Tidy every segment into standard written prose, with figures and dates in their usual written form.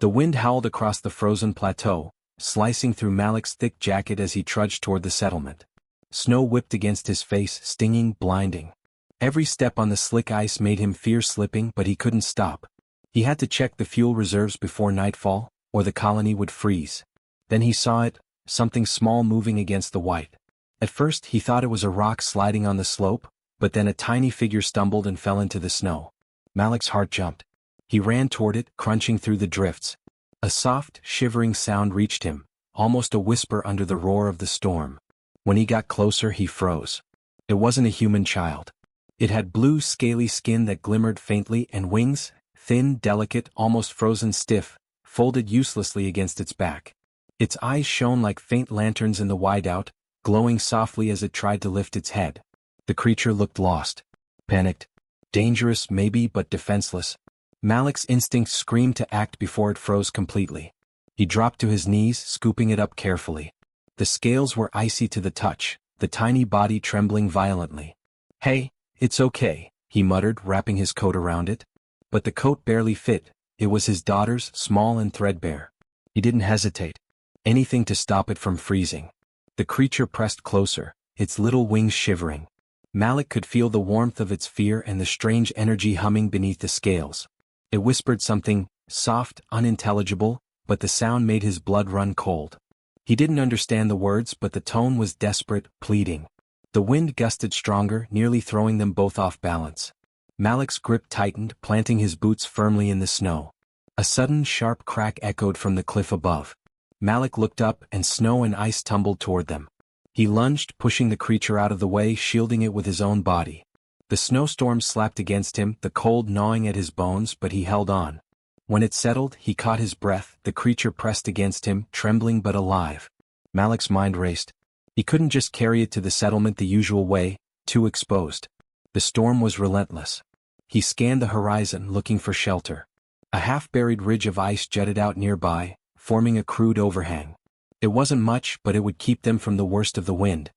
The wind howled across the frozen plateau, slicing through Malik's thick jacket as he trudged toward the settlement. Snow whipped against his face, stinging, blinding. Every step on the slick ice made him fear slipping, but he couldn't stop. He had to check the fuel reserves before nightfall, or the colony would freeze. Then he saw it, something small moving against the white. At first he thought it was a rock sliding on the slope, but then a tiny figure stumbled and fell into the snow. Malik's heart jumped. He ran toward it, crunching through the drifts. A soft, shivering sound reached him, almost a whisper under the roar of the storm. When he got closer, he froze. It wasn't a human child. It had blue, scaly skin that glimmered faintly and wings, thin, delicate, almost frozen stiff, folded uselessly against its back. Its eyes shone like faint lanterns in the whiteout, glowing softly as it tried to lift its head. The creature looked lost. Panicked. Dangerous, maybe, but defenseless. Malik's instinct screamed to act before it froze completely. He dropped to his knees, scooping it up carefully. The scales were icy to the touch, the tiny body trembling violently. "Hey, it's okay," he muttered, wrapping his coat around it. But the coat barely fit. It was his daughter's, small and threadbare. He didn't hesitate. Anything to stop it from freezing. The creature pressed closer, its little wings shivering. Malik could feel the warmth of its fear and the strange energy humming beneath the scales. It whispered something, soft, unintelligible, but the sound made his blood run cold. He didn't understand the words, but the tone was desperate, pleading. The wind gusted stronger, nearly throwing them both off balance. Malik's grip tightened, planting his boots firmly in the snow. A sudden sharp crack echoed from the cliff above. Malik looked up, and snow and ice tumbled toward them. He lunged, pushing the creature out of the way, shielding it with his own body. The snowstorm slapped against him, the cold gnawing at his bones, but he held on. When it settled, he caught his breath, the creature pressed against him, trembling but alive. Malik's mind raced. He couldn't just carry it to the settlement the usual way, too exposed. The storm was relentless. He scanned the horizon, looking for shelter. A half-buried ridge of ice jutted out nearby, forming a crude overhang. It wasn't much, but it would keep them from the worst of the wind.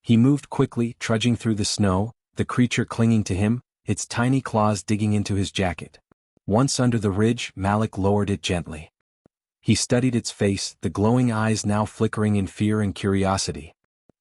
He moved quickly, trudging through the snow, the creature clinging to him, its tiny claws digging into his jacket. Once under the ridge, Malik lowered it gently. He studied its face, the glowing eyes now flickering in fear and curiosity.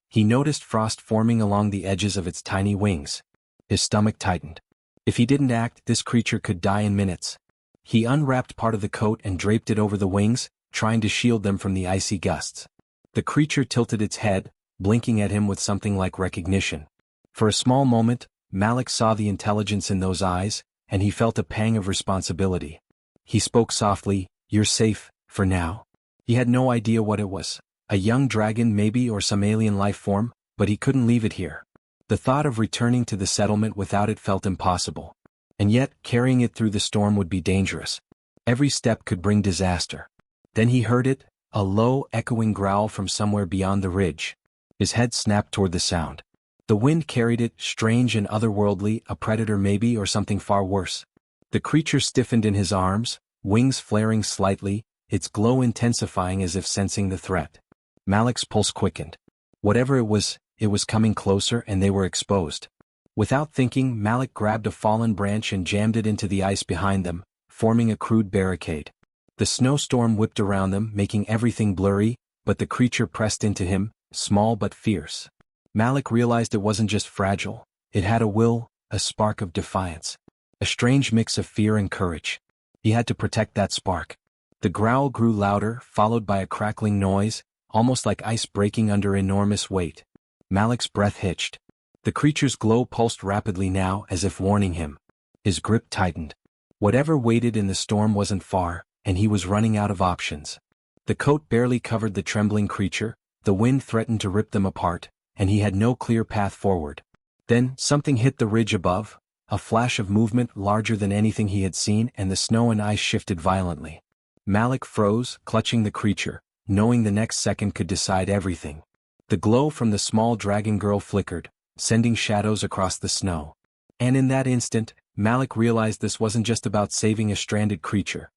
He noticed frost forming along the edges of its tiny wings. His stomach tightened. If he didn't act, this creature could die in minutes. He unwrapped part of the coat and draped it over the wings, trying to shield them from the icy gusts. The creature tilted its head, blinking at him with something like recognition. For a small moment, Malik saw the intelligence in those eyes, and he felt a pang of responsibility. He spoke softly, "You're safe, for now." He had no idea what it was. A young dragon maybe, or some alien life form, but he couldn't leave it here. The thought of returning to the settlement without it felt impossible. And yet, carrying it through the storm would be dangerous. Every step could bring disaster. Then he heard it, a low, echoing growl from somewhere beyond the ridge. His head snapped toward the sound. The wind carried it, strange and otherworldly, a predator maybe, or something far worse. The creature stiffened in his arms, wings flaring slightly, its glow intensifying as if sensing the threat. Malik's pulse quickened. Whatever it was coming closer, and they were exposed. Without thinking, Malik grabbed a fallen branch and jammed it into the ice behind them, forming a crude barricade. The snowstorm whipped around them, making everything blurry, but the creature pressed into him, small but fierce. Malik realized it wasn't just fragile, it had a will, a spark of defiance. A strange mix of fear and courage. He had to protect that spark. The growl grew louder, followed by a crackling noise, almost like ice breaking under enormous weight. Malik's breath hitched. The creature's glow pulsed rapidly now, as if warning him. His grip tightened. Whatever waited in the storm wasn't far, and he was running out of options. The coat barely covered the trembling creature, the wind threatened to rip them apart, and he had no clear path forward. Then, something hit the ridge above, a flash of movement larger than anything he had seen, and the snow and ice shifted violently. Malik froze, clutching the creature, knowing the next second could decide everything. The glow from the small dragon girl flickered, sending shadows across the snow. And in that instant, Malik realized this wasn't just about saving a stranded creature.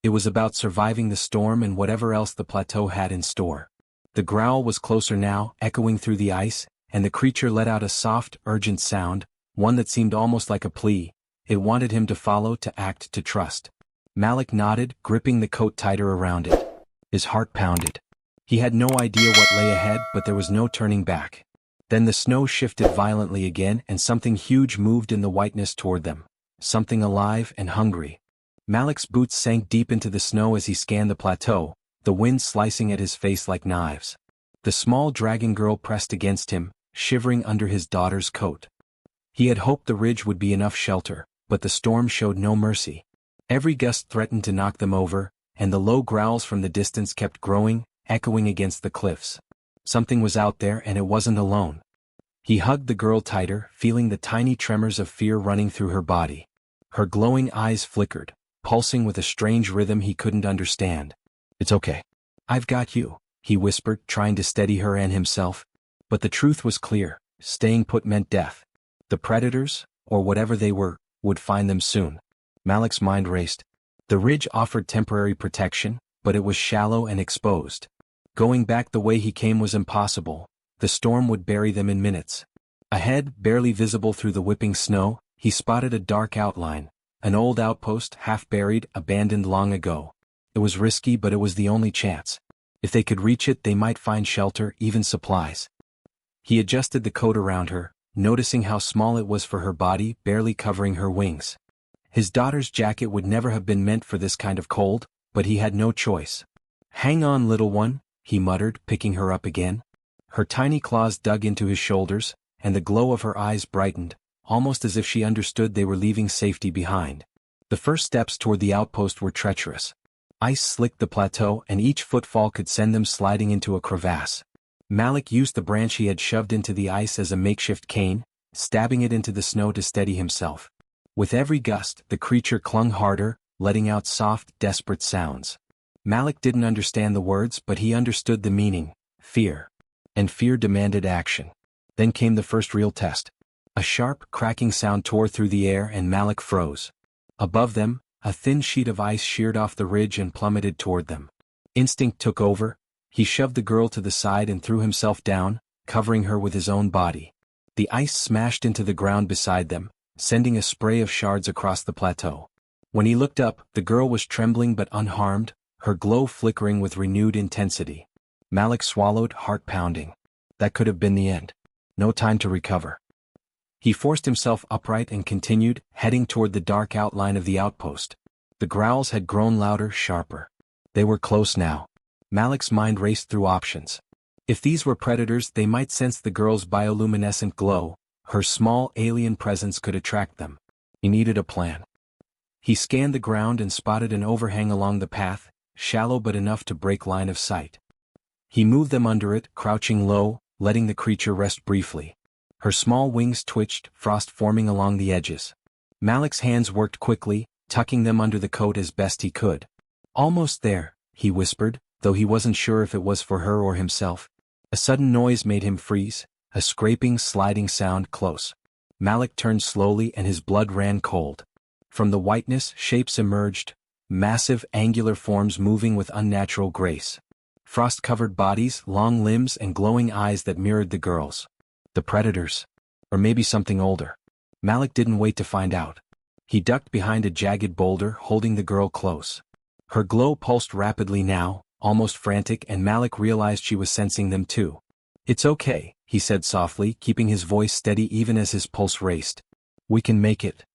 It was about surviving the storm and whatever else the plateau had in store. The growl was closer now, echoing through the ice, and the creature let out a soft, urgent sound, one that seemed almost like a plea. It wanted him to follow, to act, to trust. Malik nodded, gripping the coat tighter around it. His heart pounded. He had no idea what lay ahead, but there was no turning back. Then the snow shifted violently again and something huge moved in the whiteness toward them. Something alive and hungry. Malik's boots sank deep into the snow as he scanned the plateau, the wind slicing at his face like knives. The small dragon girl pressed against him, shivering under his daughter's coat. He had hoped the ridge would be enough shelter, but the storm showed no mercy. Every gust threatened to knock them over, and the low growls from the distance kept growing, echoing against the cliffs. Something was out there and it wasn't alone. He hugged the girl tighter, feeling the tiny tremors of fear running through her body. Her glowing eyes flickered, pulsing with a strange rhythm he couldn't understand. "It's okay. I've got you," he whispered, trying to steady her and himself. But the truth was clear. Staying put meant death. The predators, or whatever they were, would find them soon. Malik's mind raced. The ridge offered temporary protection, but it was shallow and exposed. Going back the way he came was impossible. The storm would bury them in minutes. Ahead, barely visible through the whipping snow, he spotted a dark outline, an old outpost, half-buried, abandoned long ago. It was risky, but it was the only chance. If they could reach it, they might find shelter, even supplies. He adjusted the coat around her, noticing how small it was for her body, barely covering her wings. His daughter's jacket would never have been meant for this kind of cold, but he had no choice. "Hang on, little one," he muttered, picking her up again. Her tiny claws dug into his shoulders, and the glow of her eyes brightened, almost as if she understood they were leaving safety behind. The first steps toward the outpost were treacherous. Ice slicked the plateau, and each footfall could send them sliding into a crevasse. Malik used the branch he had shoved into the ice as a makeshift cane, stabbing it into the snow to steady himself. With every gust, the creature clung harder, letting out soft, desperate sounds. Malik didn't understand the words, but he understood the meaning: fear. And fear demanded action. Then came the first real test. A sharp, cracking sound tore through the air and Malik froze. Above them, a thin sheet of ice sheared off the ridge and plummeted toward them. Instinct took over. He shoved the girl to the side and threw himself down, covering her with his own body. The ice smashed into the ground beside them, sending a spray of shards across the plateau. When he looked up, the girl was trembling but unharmed, her glow flickering with renewed intensity. Malik swallowed, heart pounding. That could have been the end. No time to recover. He forced himself upright and continued, heading toward the dark outline of the outpost. The growls had grown louder, sharper. They were close now. Malik's mind raced through options. If these were predators, they might sense the girl's bioluminescent glow. Her small alien presence could attract them. He needed a plan. He scanned the ground and spotted an overhang along the path, shallow but enough to break line of sight. He moved them under it, crouching low, letting the creature rest briefly. Her small wings twitched, frost forming along the edges. Malik's hands worked quickly, tucking them under the coat as best he could. "Almost there," he whispered, though he wasn't sure if it was for her or himself. A sudden noise made him freeze, a scraping, sliding sound close. Malik turned slowly and his blood ran cold. From the whiteness, shapes emerged, massive, angular forms moving with unnatural grace. Frost-covered bodies, long limbs, and glowing eyes that mirrored the girl's. The predators. Or maybe something older. Malik didn't wait to find out. He ducked behind a jagged boulder, holding the girl close. Her glow pulsed rapidly now, almost frantic, and Malik realized she was sensing them too. "It's okay," he said softly, keeping his voice steady even as his pulse raced. "We can make it."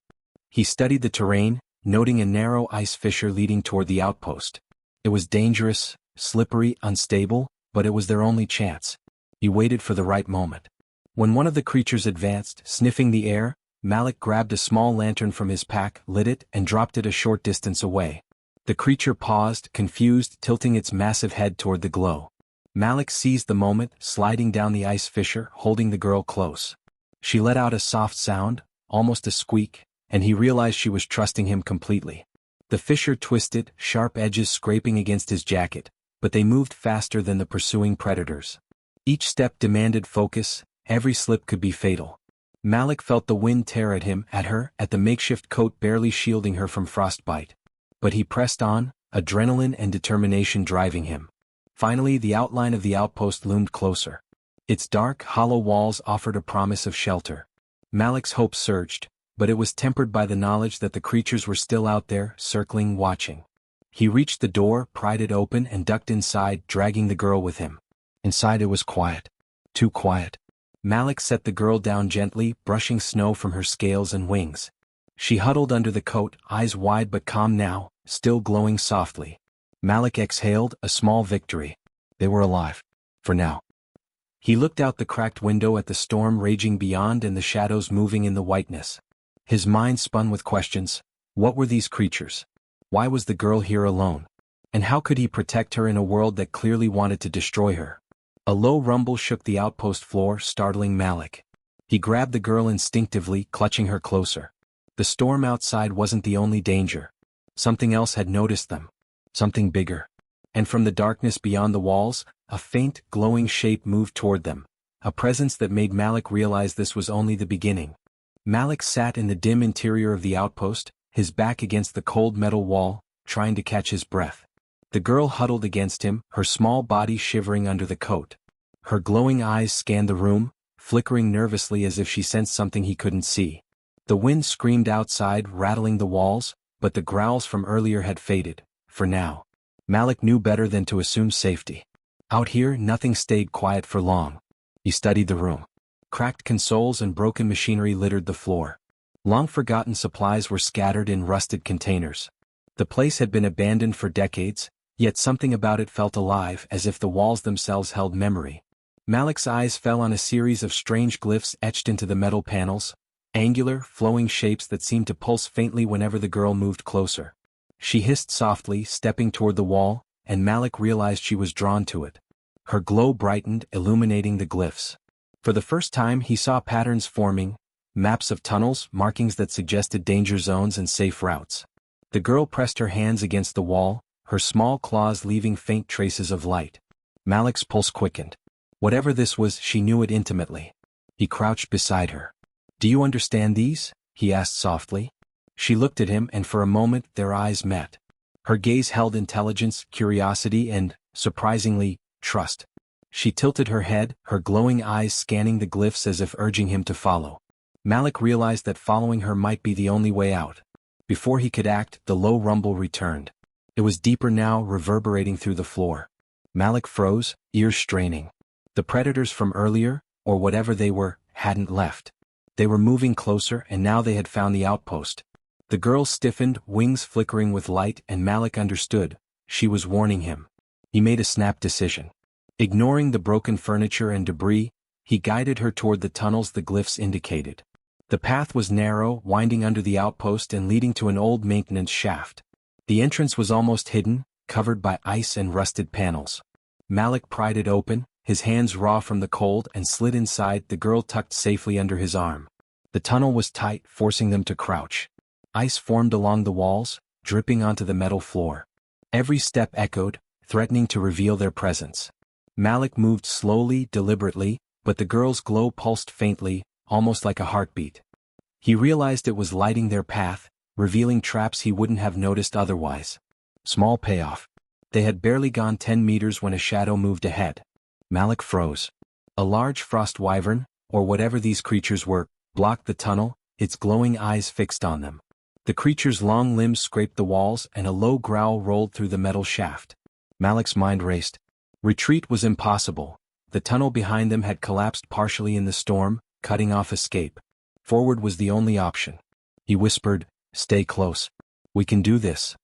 He studied the terrain, noting a narrow ice fissure leading toward the outpost. It was dangerous, slippery, unstable, but it was their only chance. He waited for the right moment. When one of the creatures advanced, sniffing the air, Malik grabbed a small lantern from his pack, lit it, and dropped it a short distance away. The creature paused, confused, tilting its massive head toward the glow. Malik seized the moment, sliding down the ice fissure, holding the girl close. She let out a soft sound, almost a squeak, and he realized she was trusting him completely. The fissure twisted, sharp edges scraping against his jacket, but they moved faster than the pursuing predators. Each step demanded focus. Every slip could be fatal. Malik felt the wind tear at him, at her, at the makeshift coat barely shielding her from frostbite. But he pressed on, adrenaline and determination driving him. Finally, the outline of the outpost loomed closer. Its dark, hollow walls offered a promise of shelter. Malik's hope surged, but it was tempered by the knowledge that the creatures were still out there, circling, watching. He reached the door, pried it open, and ducked inside, dragging the girl with him. Inside it was quiet. Too quiet. Malik set the girl down gently, brushing snow from her scales and wings. She huddled under the coat, eyes wide but calm now, still glowing softly. Malik exhaled, a small victory. They were alive. For now. He looked out the cracked window at the storm raging beyond and the shadows moving in the whiteness. His mind spun with questions. What were these creatures? Why was the girl here alone? And how could he protect her in a world that clearly wanted to destroy her? A low rumble shook the outpost floor, startling Malik. He grabbed the girl instinctively, clutching her closer. The storm outside wasn't the only danger. Something else had noticed them. Something bigger. And from the darkness beyond the walls, a faint, glowing shape moved toward them. A presence that made Malik realize this was only the beginning. Malik sat in the dim interior of the outpost, his back against the cold metal wall, trying to catch his breath. The girl huddled against him, her small body shivering under the coat. Her glowing eyes scanned the room, flickering nervously as if she sensed something he couldn't see. The wind screamed outside, rattling the walls, but the growls from earlier had faded, for now. Malik knew better than to assume safety. Out here, nothing stayed quiet for long. He studied the room. Cracked consoles and broken machinery littered the floor. Long-forgotten supplies were scattered in rusted containers. The place had been abandoned for decades, yet something about it felt alive, as if the walls themselves held memory. Malik's eyes fell on a series of strange glyphs etched into the metal panels, angular, flowing shapes that seemed to pulse faintly whenever the girl moved closer. She hissed softly, stepping toward the wall, and Malik realized she was drawn to it. Her glow brightened, illuminating the glyphs. For the first time he saw patterns forming, maps of tunnels, markings that suggested danger zones and safe routes. The girl pressed her hands against the wall, her small claws leaving faint traces of light. Malik's pulse quickened. Whatever this was, she knew it intimately. He crouched beside her. "Do you understand these?" he asked softly. She looked at him, and for a moment their eyes met. Her gaze held intelligence, curiosity, and, surprisingly, trust. She tilted her head, her glowing eyes scanning the glyphs as if urging him to follow. Malik realized that following her might be the only way out. Before he could act, the low rumble returned. It was deeper now, reverberating through the floor. Malik froze, ears straining. The predators from earlier, or whatever they were, hadn't left. They were moving closer, and now they had found the outpost. The girl stiffened, wings flickering with light, and Malik understood. She was warning him. He made a snap decision. Ignoring the broken furniture and debris, he guided her toward the tunnels the glyphs indicated. The path was narrow, winding under the outpost and leading to an old maintenance shaft. The entrance was almost hidden, covered by ice and rusted panels. Malik pried it open, his hands raw from the cold, and slid inside, the girl tucked safely under his arm. The tunnel was tight, forcing them to crouch. Ice formed along the walls, dripping onto the metal floor. Every step echoed, threatening to reveal their presence. Malik moved slowly, deliberately, but the girl's glow pulsed faintly, almost like a heartbeat. He realized it was lighting their path, revealing traps he wouldn't have noticed otherwise. Small payoff. They had barely gone 10 meters when a shadow moved ahead. Malik froze. A large frost wyvern, or whatever these creatures were, blocked the tunnel, its glowing eyes fixed on them. The creature's long limbs scraped the walls, and a low growl rolled through the metal shaft. Malik's mind raced. Retreat was impossible. The tunnel behind them had collapsed partially in the storm, cutting off escape. Forward was the only option. He whispered, "Stay close. We can do this."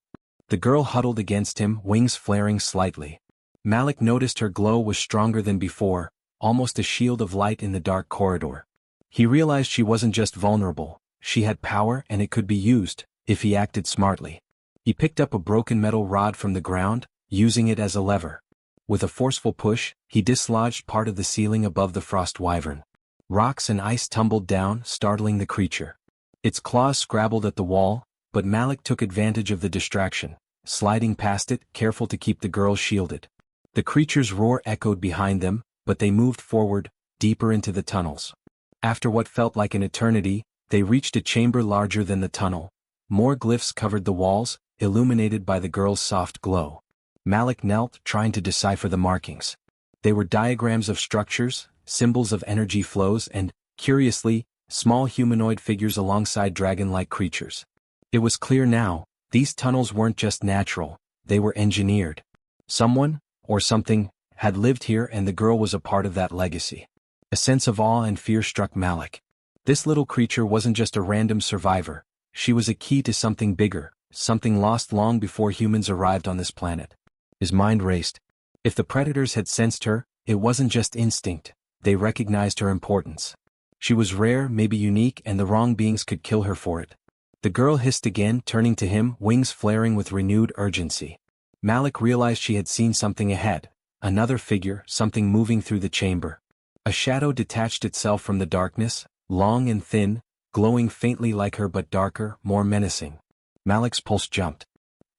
The girl huddled against him, wings flaring slightly. Malik noticed her glow was stronger than before, almost a shield of light in the dark corridor. He realized she wasn't just vulnerable, she had power, and it could be used, if he acted smartly. He picked up a broken metal rod from the ground, using it as a lever. With a forceful push, he dislodged part of the ceiling above the frost wyvern. Rocks and ice tumbled down, startling the creature. Its claws scrabbled at the wall, but Malik took advantage of the distraction, sliding past it, careful to keep the girl shielded. The creature's roar echoed behind them, but they moved forward, deeper into the tunnels. After what felt like an eternity, they reached a chamber larger than the tunnel. More glyphs covered the walls, illuminated by the girl's soft glow. Malik knelt, trying to decipher the markings. They were diagrams of structures, symbols of energy flows, and, curiously, small humanoid figures alongside dragon-like creatures. It was clear now, these tunnels weren't just natural, they were engineered. Someone, or something, had lived here and the girl was a part of that legacy. A sense of awe and fear struck Malik. This little creature wasn't just a random survivor, she was a key to something bigger, something lost long before humans arrived on this planet. His mind raced. If the predators had sensed her, it wasn't just instinct, they recognized her importance. She was rare, maybe unique, and the wrong beings could kill her for it. The girl hissed again, turning to him, wings flaring with renewed urgency. Malik realized she had seen something ahead, another figure, something moving through the chamber. A shadow detached itself from the darkness, long and thin, glowing faintly like her but darker, more menacing. Malik's pulse jumped.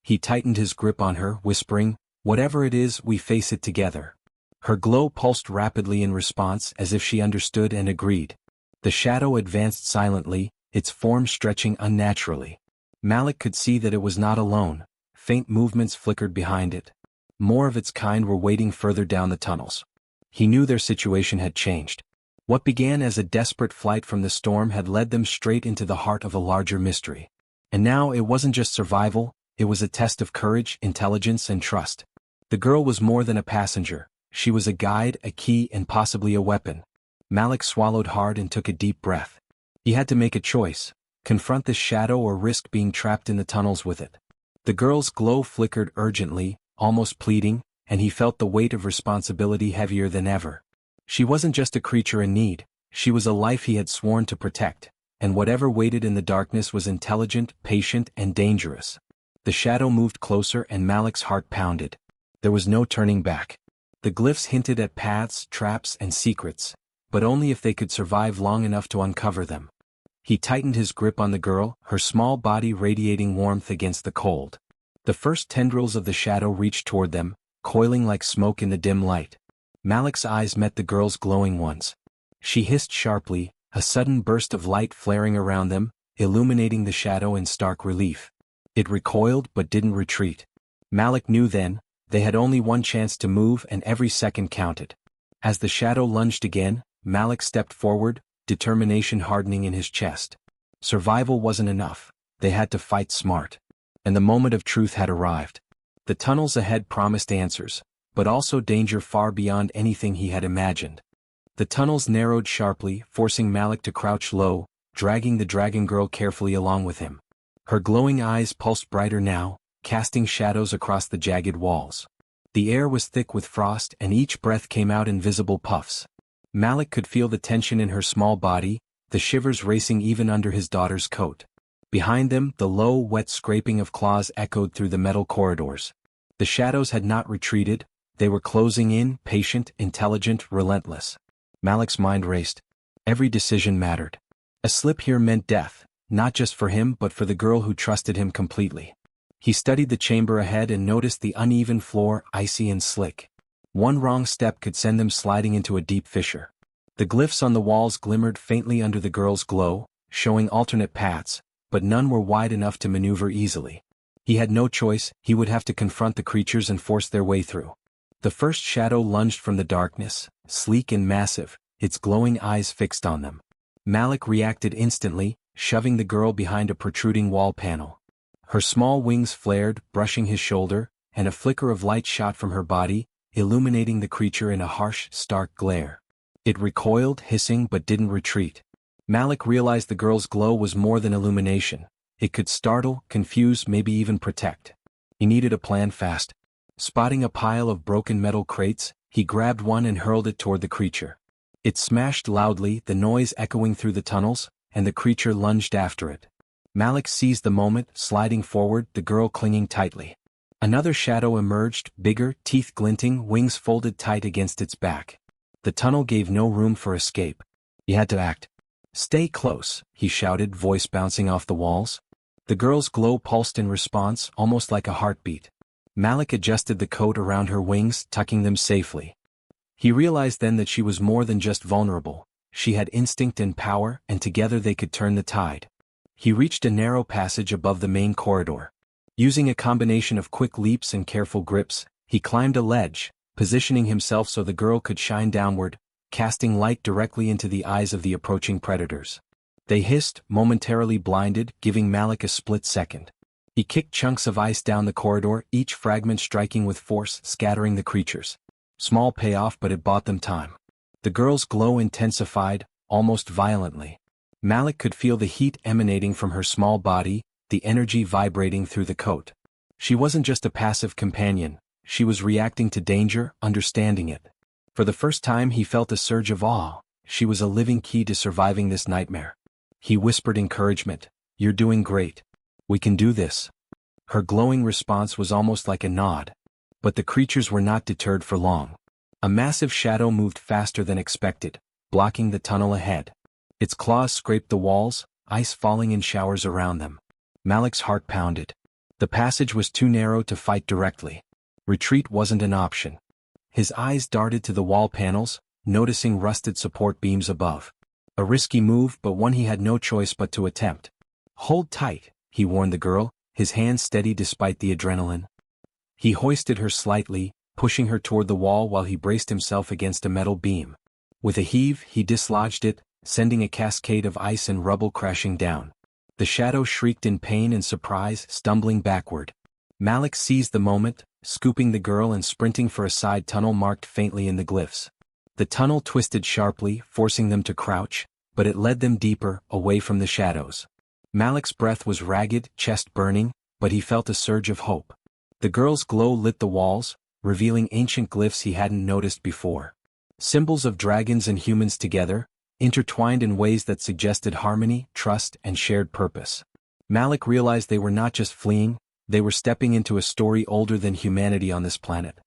He tightened his grip on her, whispering, "Whatever it is, we face it together." Her glow pulsed rapidly in response as if she understood and agreed. The shadow advanced silently, its form stretching unnaturally. Malik could see that it was not alone, faint movements flickered behind it. More of its kind were waiting further down the tunnels. He knew their situation had changed. What began as a desperate flight from the storm had led them straight into the heart of a larger mystery. And now it wasn't just survival, it was a test of courage, intelligence, and trust. The girl was more than a passenger, she was a guide, a key, and possibly a weapon. Malik swallowed hard and took a deep breath. He had to make a choice, confront this shadow or risk being trapped in the tunnels with it. The girl's glow flickered urgently, almost pleading, and he felt the weight of responsibility heavier than ever. She wasn't just a creature in need, she was a life he had sworn to protect, and whatever waited in the darkness was intelligent, patient, and dangerous. The shadow moved closer and Malik's heart pounded. There was no turning back. The glyphs hinted at paths, traps, and secrets, but only if they could survive long enough to uncover them. He tightened his grip on the girl, her small body radiating warmth against the cold. The first tendrils of the shadow reached toward them, coiling like smoke in the dim light. Malik's eyes met the girl's glowing ones. She hissed sharply, a sudden burst of light flaring around them, illuminating the shadow in stark relief. It recoiled but didn't retreat. Malik knew then, they had only one chance to move and every second counted. As the shadow lunged again, Malik stepped forward, determination hardening in his chest. Survival wasn't enough, they had to fight smart. And the moment of truth had arrived. The tunnels ahead promised answers, but also danger far beyond anything he had imagined. The tunnels narrowed sharply, forcing Malik to crouch low, dragging the dragon girl carefully along with him. Her glowing eyes pulsed brighter now, casting shadows across the jagged walls. The air was thick with frost and each breath came out in visible puffs. Malik could feel the tension in her small body, the shivers racing even under his daughter's coat. Behind them, the low, wet scraping of claws echoed through the metal corridors. The shadows had not retreated, they were closing in, patient, intelligent, relentless. Malik's mind raced. Every decision mattered. A slip here meant death, not just for him but for the girl who trusted him completely. He studied the chamber ahead and noticed the uneven floor, icy and slick. One wrong step could send them sliding into a deep fissure. The glyphs on the walls glimmered faintly under the girl's glow, showing alternate paths, but none were wide enough to maneuver easily. He had no choice, he would have to confront the creatures and force their way through. The first shadow lunged from the darkness, sleek and massive, its glowing eyes fixed on them. Malik reacted instantly, shoving the girl behind a protruding wall panel. Her small wings flared, brushing his shoulder, and a flicker of light shot from her body, illuminating the creature in a harsh, stark glare. It recoiled, hissing, but didn't retreat. Malik realized the girl's glow was more than illumination. It could startle, confuse, maybe even protect. He needed a plan fast. Spotting a pile of broken metal crates, he grabbed one and hurled it toward the creature. It smashed loudly, the noise echoing through the tunnels, and the creature lunged after it. Malik seized the moment, sliding forward, the girl clinging tightly. Another shadow emerged, bigger, teeth glinting, wings folded tight against its back. The tunnel gave no room for escape. He had to act. "Stay close," he shouted, voice bouncing off the walls. The girl's glow pulsed in response, almost like a heartbeat. Malik adjusted the coat around her wings, tucking them safely. He realized then that she was more than just vulnerable. She had instinct and power, and together they could turn the tide. He reached a narrow passage above the main corridor. Using a combination of quick leaps and careful grips, he climbed a ledge, positioning himself so the girl could shine downward, casting light directly into the eyes of the approaching predators. They hissed, momentarily blinded, giving Malik a split second. He kicked chunks of ice down the corridor, each fragment striking with force, scattering the creatures. Small payoff, but it bought them time. The girl's glow intensified, almost violently. Malik could feel the heat emanating from her small body, the energy vibrating through the coat. She wasn't just a passive companion, she was reacting to danger, understanding it. For the first time he felt a surge of awe. She was a living key to surviving this nightmare. He whispered encouragement. "You're doing great. We can do this." Her glowing response was almost like a nod. But the creatures were not deterred for long. A massive shadow moved faster than expected, blocking the tunnel ahead. Its claws scraped the walls, ice falling in showers around them. Malik's heart pounded. The passage was too narrow to fight directly. Retreat wasn't an option. His eyes darted to the wall panels, noticing rusted support beams above. A risky move, but one he had no choice but to attempt. "Hold tight," he warned the girl, his hands steady despite the adrenaline. He hoisted her slightly, pushing her toward the wall while he braced himself against a metal beam. With a heave, he dislodged it, sending a cascade of ice and rubble crashing down. The shadow shrieked in pain and surprise, stumbling backward. Malik seized the moment, scooping the girl and sprinting for a side tunnel marked faintly in the glyphs. The tunnel twisted sharply, forcing them to crouch, but it led them deeper, away from the shadows. Malik's breath was ragged, chest burning, but he felt a surge of hope. The girl's glow lit the walls, revealing ancient glyphs he hadn't noticed before. Symbols of dragons and humans together, intertwined in ways that suggested harmony, trust, and shared purpose. Malik realized they were not just fleeing, they were stepping into a story older than humanity on this planet.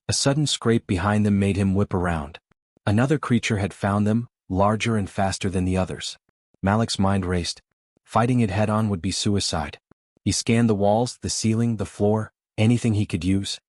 A sudden scrape behind them made him whip around. Another creature had found them, larger and faster than the others. Malik's mind raced. Fighting it head-on would be suicide. He scanned the walls, the ceiling, the floor, anything he could use.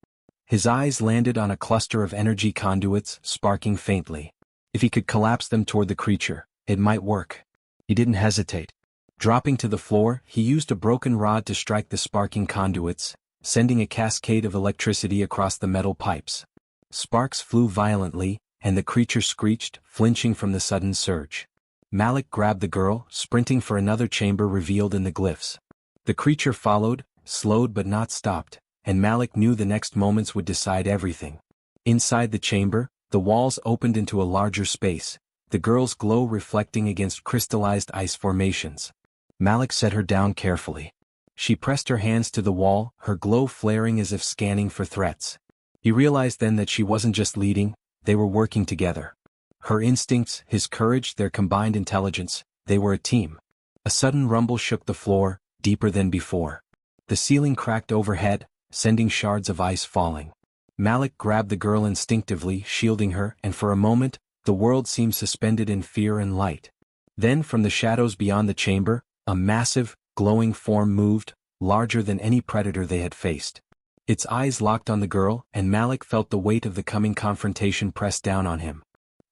His eyes landed on a cluster of energy conduits, sparking faintly. If he could collapse them toward the creature, it might work. He didn't hesitate. Dropping to the floor, he used a broken rod to strike the sparking conduits, sending a cascade of electricity across the metal pipes. Sparks flew violently, and the creature screeched, flinching from the sudden surge. Malik grabbed the girl, sprinting for another chamber revealed in the glyphs. The creature followed, slowed but not stopped, and Malik knew the next moments would decide everything. Inside the chamber, the walls opened into a larger space, the girl's glow reflecting against crystallized ice formations. Malik set her down carefully. She pressed her hands to the wall, her glow flaring as if scanning for threats. He realized then that she wasn't just leading, they were working together. Her instincts, his courage, their combined intelligence, they were a team. A sudden rumble shook the floor, deeper than before. The ceiling cracked overhead, sending shards of ice falling. Malik grabbed the girl instinctively, shielding her, and for a moment, the world seemed suspended in fear and light. Then from the shadows beyond the chamber, a massive, glowing form moved, larger than any predator they had faced. Its eyes locked on the girl, and Malik felt the weight of the coming confrontation press down on him.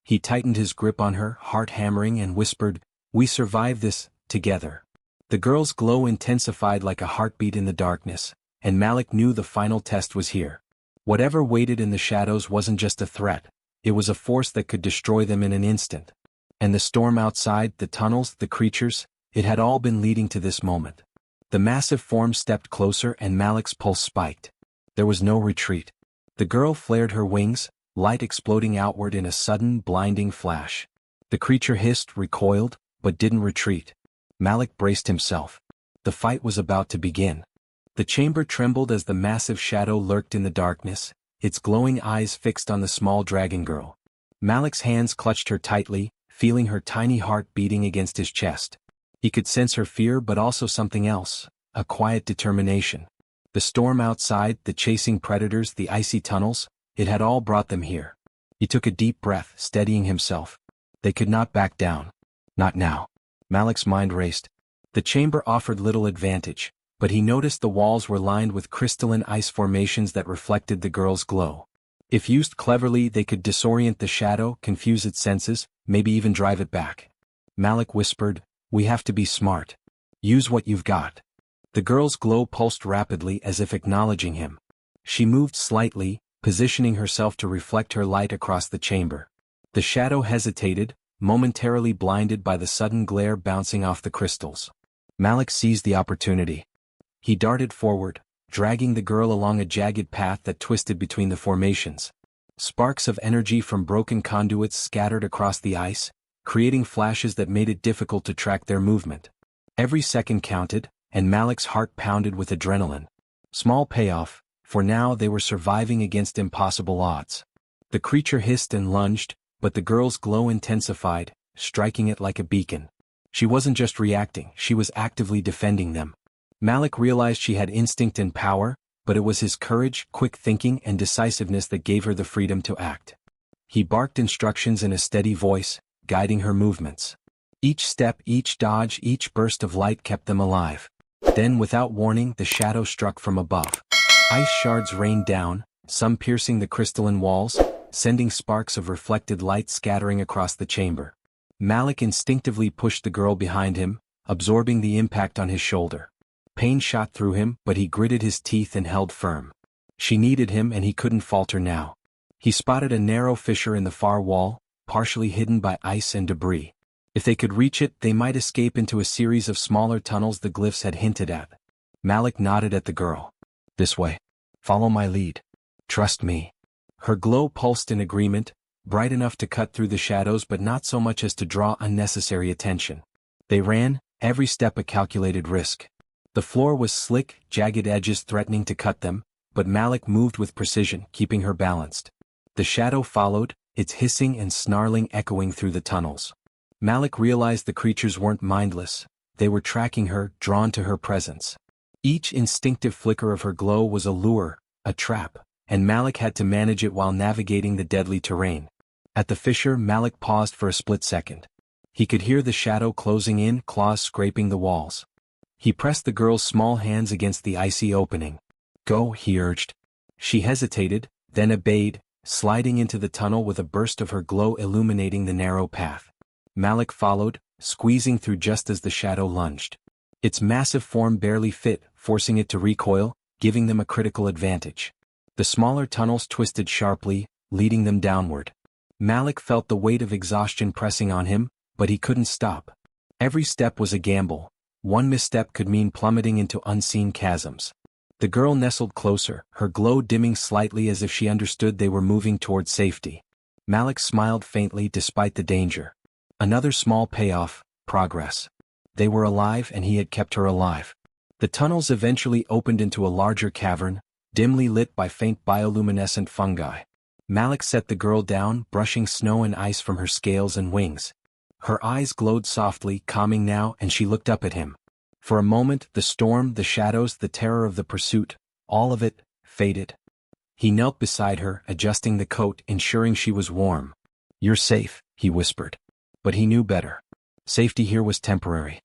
He tightened his grip on her, heart hammering, and whispered, "We survive this, together." The girl's glow intensified like a heartbeat in the darkness, and Malik knew the final test was here. Whatever waited in the shadows wasn't just a threat, it was a force that could destroy them in an instant. And the storm outside, the tunnels, the creatures, it had all been leading to this moment. The massive form stepped closer and Malik's pulse spiked. There was no retreat. The girl flared her wings, light exploding outward in a sudden, blinding flash. The creature hissed, recoiled, but didn't retreat. Malik braced himself. The fight was about to begin. The chamber trembled as the massive shadow lurked in the darkness, its glowing eyes fixed on the small dragon girl. Malik's hands clutched her tightly, feeling her tiny heart beating against his chest. He could sense her fear but also something else, a quiet determination. The storm outside, the chasing predators, the icy tunnels, it had all brought them here. He took a deep breath, steadying himself. They could not back down. Not now. Malik's mind raced. The chamber offered little advantage, but he noticed the walls were lined with crystalline ice formations that reflected the girl's glow. If used cleverly, they could disorient the shadow, confuse its senses, maybe even drive it back. Malik whispered, "We have to be smart. Use what you've got." The girl's glow pulsed rapidly as if acknowledging him. She moved slightly, positioning herself to reflect her light across the chamber. The shadow hesitated, momentarily blinded by the sudden glare bouncing off the crystals. Malik seized the opportunity. He darted forward, dragging the girl along a jagged path that twisted between the formations. Sparks of energy from broken conduits scattered across the ice, creating flashes that made it difficult to track their movement. Every second counted, and Malik's heart pounded with adrenaline. Small payoff, for now they were surviving against impossible odds. The creature hissed and lunged, but the girl's glow intensified, striking it like a beacon. She wasn't just reacting, she was actively defending them. Malik realized she had instinct and power, but it was his courage, quick thinking, and decisiveness that gave her the freedom to act. He barked instructions in a steady voice, guiding her movements. Each step, each dodge, each burst of light kept them alive. Then, without warning, the shadow struck from above. Ice shards rained down, some piercing the crystalline walls, sending sparks of reflected light scattering across the chamber. Malik instinctively pushed the girl behind him, absorbing the impact on his shoulder. Pain shot through him, but he gritted his teeth and held firm. She needed him and he couldn't falter now. He spotted a narrow fissure in the far wall, partially hidden by ice and debris. If they could reach it, they might escape into a series of smaller tunnels the glyphs had hinted at. Malik nodded at the girl. "This way. Follow my lead. Trust me." Her glow pulsed in agreement, bright enough to cut through the shadows but not so much as to draw unnecessary attention. They ran, every step a calculated risk. The floor was slick, jagged edges threatening to cut them, but Malik moved with precision, keeping her balanced. The shadow followed, its hissing and snarling echoing through the tunnels. Malik realized the creatures weren't mindless, they were tracking her, drawn to her presence. Each instinctive flicker of her glow was a lure, a trap, and Malik had to manage it while navigating the deadly terrain. At the fissure, Malik paused for a split second. He could hear the shadow closing in, claws scraping the walls. He pressed the girl's small hands against the icy opening. "Go," he urged. She hesitated, then obeyed, sliding into the tunnel with a burst of her glow illuminating the narrow path. Malik followed, squeezing through just as the shadow lunged. Its massive form barely fit, forcing it to recoil, giving them a critical advantage. The smaller tunnels twisted sharply, leading them downward. Malik felt the weight of exhaustion pressing on him, but he couldn't stop. Every step was a gamble. One misstep could mean plummeting into unseen chasms. The girl nestled closer, her glow dimming slightly as if she understood they were moving toward safety. Malik smiled faintly despite the danger. Another small payoff, progress. They were alive and he had kept her alive. The tunnels eventually opened into a larger cavern, dimly lit by faint bioluminescent fungi. Malik set the girl down, brushing snow and ice from her scales and wings. Her eyes glowed softly, calming now, and she looked up at him. For a moment, the storm, the shadows, the terror of the pursuit, all of it, faded. He knelt beside her, adjusting the coat, ensuring she was warm. "You're safe," he whispered. But he knew better. Safety here was temporary.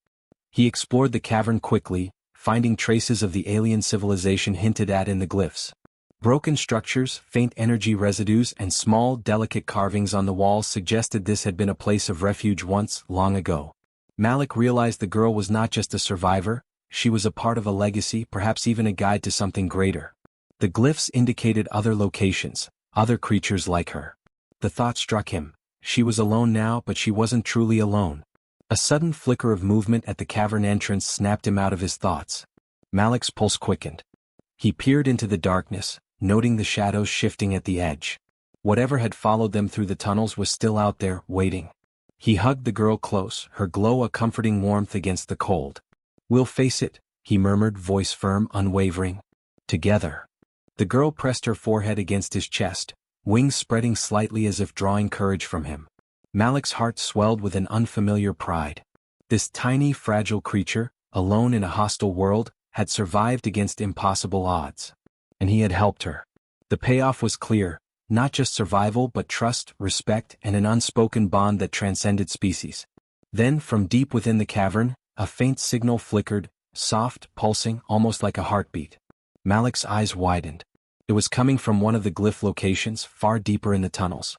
He explored the cavern quickly, finding traces of the alien civilization hinted at in the glyphs. Broken structures, faint energy residues, and small, delicate carvings on the walls suggested this had been a place of refuge once, long ago. Malik realized the girl was not just a survivor, she was a part of a legacy, perhaps even a guide to something greater. The glyphs indicated other locations, other creatures like her. The thought struck him. She was alone now, but she wasn't truly alone. A sudden flicker of movement at the cavern entrance snapped him out of his thoughts. Malik's pulse quickened. He peered into the darkness, noting the shadows shifting at the edge. Whatever had followed them through the tunnels was still out there, waiting. He hugged the girl close, her glow a comforting warmth against the cold. "We'll face it," he murmured, voice firm, unwavering. "Together." The girl pressed her forehead against his chest, wings spreading slightly as if drawing courage from him. Malik's heart swelled with an unfamiliar pride. This tiny, fragile creature, alone in a hostile world, had survived against impossible odds. And he had helped her. The payoff was clear, not just survival but trust, respect, and an unspoken bond that transcended species. Then, from deep within the cavern, a faint signal flickered, soft, pulsing, almost like a heartbeat. Malik's eyes widened. It was coming from one of the glyph locations, far deeper in the tunnels.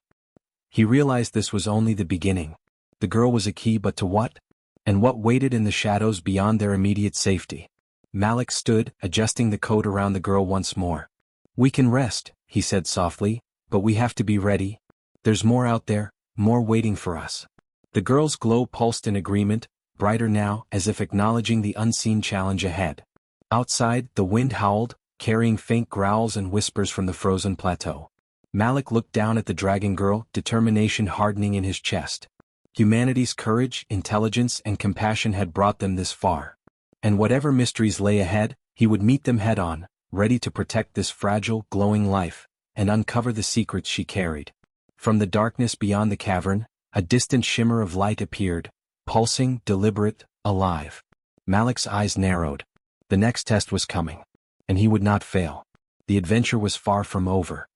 He realized this was only the beginning. The girl was a key, but to what? And what waited in the shadows beyond their immediate safety? Malik stood, adjusting the coat around the girl once more. "We can rest," he said softly, "but we have to be ready. There's more out there, more waiting for us." The girl's glow pulsed in agreement, brighter now, as if acknowledging the unseen challenge ahead. Outside, the wind howled, carrying faint growls and whispers from the frozen plateau. Malik looked down at the dragon girl, determination hardening in his chest. Humanity's courage, intelligence, and compassion had brought them this far. And whatever mysteries lay ahead, he would meet them head-on, ready to protect this fragile, glowing life, and uncover the secrets she carried. From the darkness beyond the cavern, a distant shimmer of light appeared, pulsing, deliberate, alive. Malik's eyes narrowed. The next test was coming. And he would not fail. The adventure was far from over.